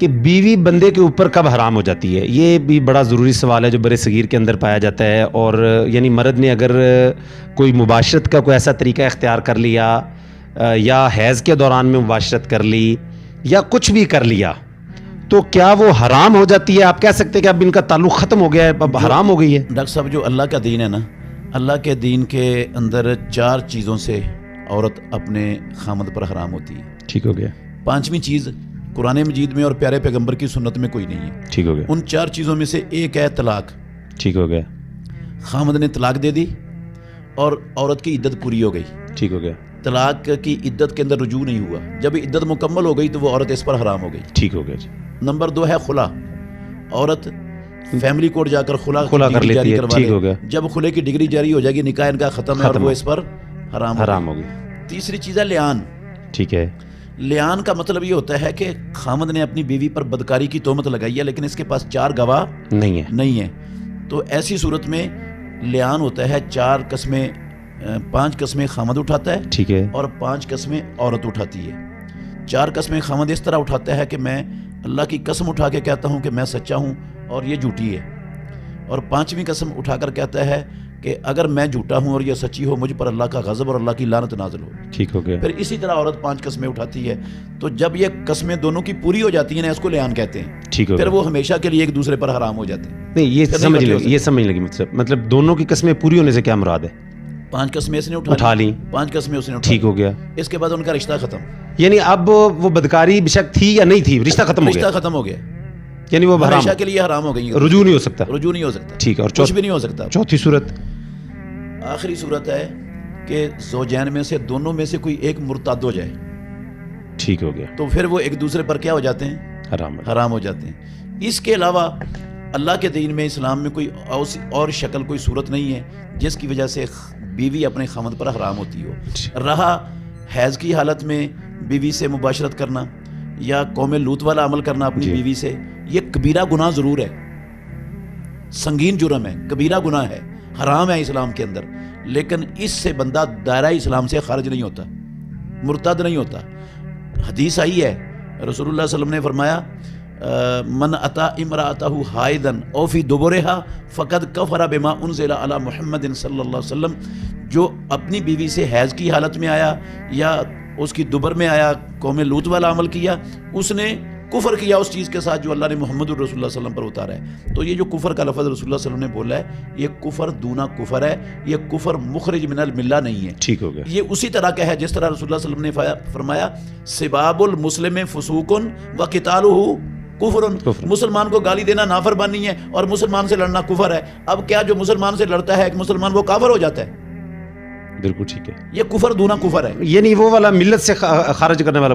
کہ بیوی بندے کے اوپر کب حرام ہو جاتی ہے؟ یہ بھی بڑا ضروری سوال ہے جو بر صغیر کے اندر پایا جاتا ہے. اور یعنی مرد نے اگر کوئی مباشرت کا کوئی ایسا طریقہ اختیار کر لیا یا حیض کے دوران میں مباشرت کر لی یا کچھ بھی کر لیا تو کیا وہ حرام ہو جاتی ہے؟ آپ کہہ سکتے ہیں کہ اب ان کا تعلق ختم ہو گیا ہے، اب حرام ہو گئی ہے؟ ڈاکٹر صاحب، جو اللہ کا دین ہے نا، اللہ کے دین کے اندر 4 چیزوں سے عورت اپنے خامد پر حرام ہوتی ہے. ٹھیک ہو گیا. 5ویں چیز قرآن مجید میں اور پیارے پیغمبر کی سنت میں کوئی نہیں ہے. ٹھیک ہو گیا. ان 4 چیزوں میں سے ایک ہے طلاق. ٹھیک ہو گیا. خامد نے طلاق دے دی اور عورت کی عدت پوری ہو گئی. ٹھیک ہو گیا. طلاق کی عدت کے اندر رجوع نہیں ہوا، جب عدت مکمل ہو گئی تو وہ عورت اس پر حرام ہو گئی. ٹھیک ہو گیا جی. نمبر 2 ہے خلا. عورت فیملی کورٹ جا کر خلا کر لیتی ہے. ٹھیک ہو گیا. جب خلے کی ڈگری جاری ہو جائے گی، نکاح ان کا ختم ہے اور وہ اس پر حرام ہو گئی. تیسری چیز ہے لیان. ٹھیک ہے. لیان کا مطلب یہ ہوتا ہے کہ خامد نے اپنی بیوی پر بدکاری کی تہمت لگائی ہے لیکن اس کے پاس 4 گواہ نہیں ہے، تو ایسی صورت میں لیان ہوتا ہے 5 قسمیں خامد اٹھاتا ہے. ٹھیک ہے. اور 5 قسمیں عورت اٹھاتی ہے. 4 قسمیں خامد اس طرح اٹھاتا ہے کہ میں اللہ کی قسم اٹھا کے کہتا ہوں کہ میں سچا ہوں اور یہ جھوٹی ہے، اور 5ویں قسم اٹھا کر کہتا ہے کہ اگر میں جھوٹا ہوں اور یہ سچی ہو، مجھ پر اللہ کا غضب اور اللہ کی لعنت نازل ہو. ٹھیک ہو گیا. پھر اسی طرح عورت 5 قسمیں اٹھاتی ہے، تو جب یہ قسمیں دونوں کی پوری ہو جاتی ہیں نا، اس کو لیان کہتے ہیں. ٹھیک ہو پھر گیا. وہ ہمیشہ کے لیے ایک دوسرے پر حرام ہو جاتے ہیں. نہیں، یہ سمجھ لگی مطلب دونوں کی قسمیں پوری ہونے سے کیا مراد ہے؟ 5 قسمیں اس نے اٹھا لی، 5 قسمیں اس نے اٹھا لی. ٹھیک ہو گیا. اس کے بعد ان کا رشتہ ختم. یعنی اب وہ بدکاری بے شک تھی یا نہیں تھی، رشتہ ختم ہو گیا. یعنی وہ ہمیشہ کے لیے حرام ہو گئی. رجوع نہیں ہو سکتا. ٹھیک ہے. اور کچھ بھی نہیں ہو سکتا. چوتھی صورت، آخری صورت ہے کہ زوجین میں سے دونوں میں سے کوئی ایک مرتد ہو جائے. ٹھیک ہو گیا. تو پھر وہ ایک دوسرے پر کیا ہو جاتے ہیں؟ حرام ہو جاتے ہیں. اس کے علاوہ اللہ کے دین میں، اسلام میں کوئی اور شکل، کوئی صورت نہیں ہے جس کی وجہ سے بیوی اپنے خامد پر حرام ہوتی ہو. رہا حیض کی حالت میں بیوی سے مباشرت کرنا یا قوم لوط والا عمل کرنا اپنی بیوی سے، یہ کبیرہ گناہ ضرور ہے، سنگین جرم ہے، کبیرہ گناہ ہے، حرام ہے اسلام کے اندر، لیکن اس سے بندہ دائرہ اسلام سے خارج نہیں ہوتا، مرتد نہیں ہوتا. حدیث آئی ہے، رسول اللہ صلی اللہ علیہ وسلم نے فرمایا من اتا امرأتہ حائضا او فی دبرہا فقد کفر بما انزل علی محمد صلی اللہ علیہ وسلم. جو اپنی بیوی سے حیض کی حالت میں آیا یا اس کی دبر میں آیا، قوم لوط والا عمل کیا، اس نے کفر کیا اس چیز کے ساتھ جو اللہ نے محمد رسول اللہ صلی اللہ علیہ وسلم پر اتارا ہے. تو یہ جو کفر کا لفظ رسول اللہ صلی اللہ علیہ وسلم نے بولا ہے، یہ کفر دونا کفر ہے، یہ کفر مخرج من الملہ نہیں ہے. ٹھیک ہو گیا. یہ اسی طرح کا ہے جس طرح رسول اللہ صلی اللہ علیہ وسلم نے فرمایا سباب المسلم فسوق وقتالہ کفر. مسلمان کو گالی دینا نافرمانی ہے اور مسلمان سے لڑنا کفر ہے. اب کیا جو مسلمان سے لڑتا ہے ایک مسلمان، وہ کافر ہو جاتا ہے؟ بالکل ٹھیک ہے. یہ کفر دونا کفر ہے، یعنی وہ والا ملت سے خارج کرنے والا